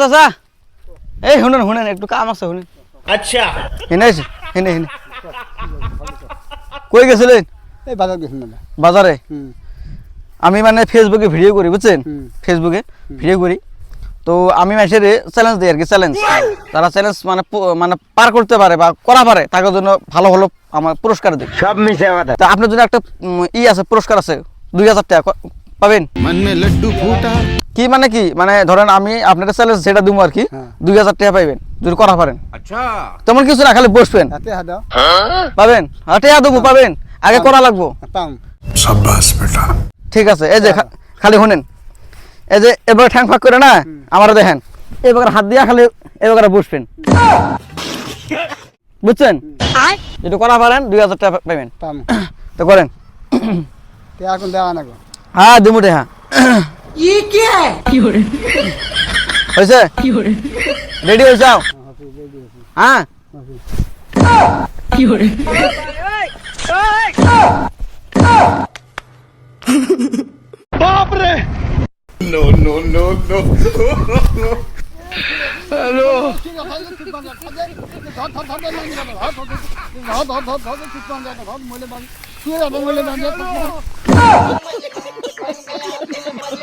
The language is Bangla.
চাচা এই শুনেন শুনেন একটু কাম আছে শুনেন अच्छा হেনে আছে হেনে হেনে কই গেছিলেন এই বাজার গেছিলাম না বাজারে আমি মানে ফেসবুকে ভিডিও করি বুঝছেন ফেসবুকে ভিডিও করি তো আমি মাসের চ্যালেঞ্জ দিই আর কি চ্যালেঞ্জ তারা চ্যালেঞ্জ মানে মানে পার করতে পারে বা করা পারে তার জন্য ভালো ভালো আমার পুরস্কার দিই सब मिसे वाला তা আপনার জন্য একটা আছে পুরস্কার আছে 2000 টাকা পাবেন मन में लड्डू फूटा কি মানে ধরেন আমি আপনার চ্যালেঞ্জ সেটা দিব আর কি হ্যাঁ। 2000 টাকা পাইবেন যদি করা পারেন अच्छा তেমন কিছু না খালি বসবেন হাতে হাত দাও পাবেন টাকা দেবো পাবেন আগে করা লাগবো পাম शाबाश बेटा ঠিক আছে এই যে খালি শুনেন এই যে এবার ঠ্যাং ফাঁক করে না আমারও দেখেন এবার হাত দিয়া খালি এবার বসবেন বুঝছেন যদি করা পারেন 2000 টাকা পাবেন পাম তো করেন তে এখন দেওয়া না গো হ্যাঁ দিমুটে হ্যাঁ হয়েছে রেডি হয়ে যাও হ্যাঁ नो नो नो नो ধর